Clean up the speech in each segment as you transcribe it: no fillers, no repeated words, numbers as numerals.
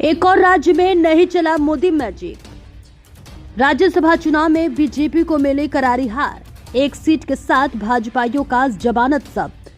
एक और राज्य में नहीं चला मोदी मैजिक। राज्यसभा चुनाव में बीजेपी को मिली करारी हार। एक सीट के साथ भाजपाइयों का जमानत जब्त।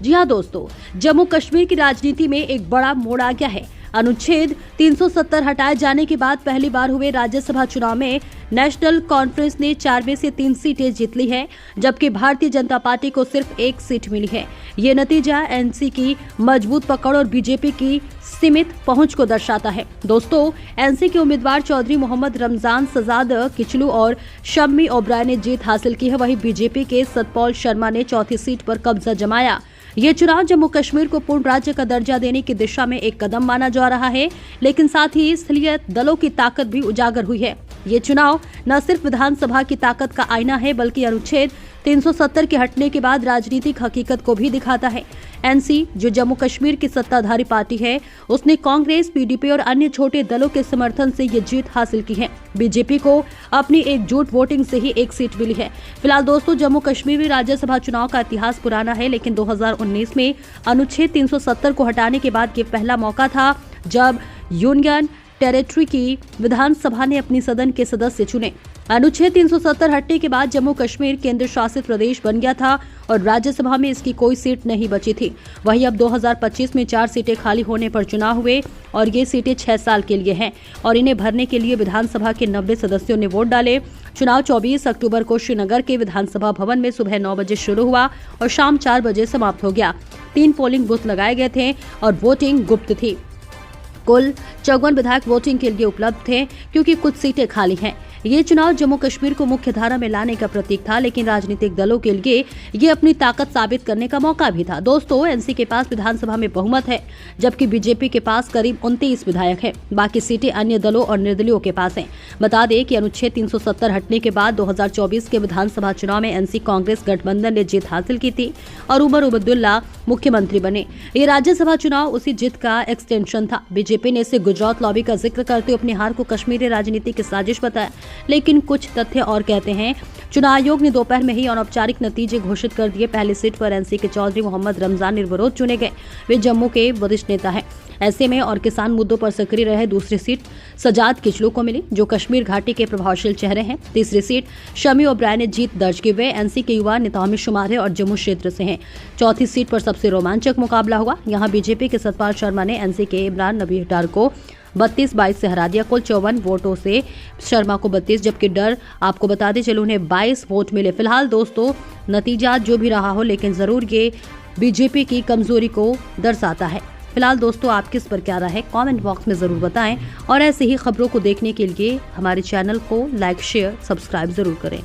जी हां दोस्तों, जम्मू कश्मीर की राजनीति में एक बड़ा मोड़ आ गया है। अनुच्छेद 370 हटाए जाने के बाद पहली बार हुए राज्यसभा चुनाव में नेशनल कॉन्फ्रेंस ने 4 में से 3 सीटें जीत ली है, जबकि भारतीय जनता पार्टी को सिर्फ 1 सीट मिली है। ये नतीजा एनसी की मजबूत पकड़ और बीजेपी की सीमित पहुंच को दर्शाता है। दोस्तों, एनसी के उम्मीदवार चौधरी मोहम्मद रमजान शहजाद किचलू और शम्मी ओबराय ने जीत हासिल की है। वहीं बीजेपी के सतपाल शर्मा ने चौथी सीट पर कब्जा जमाया। ये चुनाव जम्मू कश्मीर को पूर्ण राज्य का दर्जा देने की दिशा में एक कदम माना जा रहा है, लेकिन साथ ही स्थलीय दलों की ताकत भी उजागर हुई है। ये चुनाव न सिर्फ विधानसभा की ताकत का आईना है, बल्कि अनुच्छेद 370 के हटने के बाद राजनीतिक हकीकत को भी दिखाता है। एनसी, जो जम्मू कश्मीर की सत्ताधारी पार्टी है, उसने कांग्रेस, पीडीपी और अन्य छोटे दलों के समर्थन से ये जीत हासिल की है। बीजेपी को अपनी एकजुट वोटिंग से ही 1 सीट मिली है। फिलहाल दोस्तों, जम्मू कश्मीर में राज्यसभा चुनाव का इतिहास पुराना है, लेकिन 2019 में अनुच्छेद 370 को हटाने के बाद ये पहला मौका था जब यूनियन टेरिटरी की विधानसभा ने अपनी सदन के सदस्य चुने। अनुच्छेद 370 हटने के बाद जम्मू कश्मीर केंद्र शासित प्रदेश बन गया था और राज्यसभा में इसकी कोई सीट नहीं बची थी। वहीं अब 2025 में 4 सीटें खाली होने पर चुनाव हुए और ये सीटें 6 साल के लिए हैं और इन्हें भरने के लिए विधानसभा के 90 सदस्यों ने वोट डाले। चुनाव 24 अक्टूबर को श्रीनगर के विधानसभा भवन में सुबह 9 बजे शुरू हुआ और शाम 4 बजे समाप्त हो गया। 3 पोलिंग बूथ लगाए गए थे और वोटिंग गुप्त थी। कुल 54 विधायक वोटिंग के लिए उपलब्ध थे, क्योंकि कुछ सीटें खाली हैं। ये चुनाव जम्मू कश्मीर को मुख्य धारा में लाने का प्रतीक था, लेकिन राजनीतिक दलों के लिए ये अपनी ताकत साबित करने का मौका भी था। दोस्तों, एनसी के पास विधानसभा में बहुमत है, जबकि बीजेपी के पास करीब 29 विधायक हैं। बाकी सीटें अन्य दलों और निर्दलीयों के पास हैं। बता दें कि अनुच्छेद 370 हटने के बाद 2024 के विधानसभा चुनाव में एनसी कांग्रेस गठबंधन ने जीत हासिल की थी और उमर अब्दुल्ला मुख्यमंत्री बने। ये राज्यसभा चुनाव उसी जीत का एक्सटेंशन था। बीजेपी ने इसे गुजरात लॉबी का जिक्र करते हुए अपनी हार को कश्मीरी राजनीति की साजिश बताया, लेकिन कुछ तथ्य और कहते हैं। चुनाव आयोग ने दोपहर में ही अनौपचारिक नतीजे घोषित कर दिए। पहली सीट पर एनसी के चौधरी मोहम्मद रमजान निर्विरोध चुने गए। वे जम्मू के वरिष्ठ नेता हैं। ऐसे में और किसान मुद्दों पर सक्रिय रहे दूसरी सीट शहजाद किचलू को मिली, जो कश्मीर घाटी के प्रभावशील चेहरे हैं। तीसरी सीट शम्मी ओबराय ने जीत दर्ज की। वे एनसी के युवा नेताओं में शुमार है और जम्मू क्षेत्र से हैं। चौथी सीट पर सबसे रोमांचक मुकाबला हुआ। यहाँ बीजेपी के सतपाल शर्मा ने एनसी के इमरान नबी डार को 32-22 से हरा दिया। कुल 54 वोटों से शर्मा को 32, जबकि डर आपको बता दें चलो उन्हें 22 वोट मिले। फिलहाल दोस्तों, नतीजा जो भी रहा हो, लेकिन जरूर ये बीजेपी की कमजोरी को दर्शाता है। फिलहाल दोस्तों, आप किस पर क्या राय है, कमेंट बॉक्स में जरूर बताएं और ऐसे ही खबरों को देखने के लिए हमारे चैनल को लाइक, शेयर, सब्सक्राइब जरूर करें।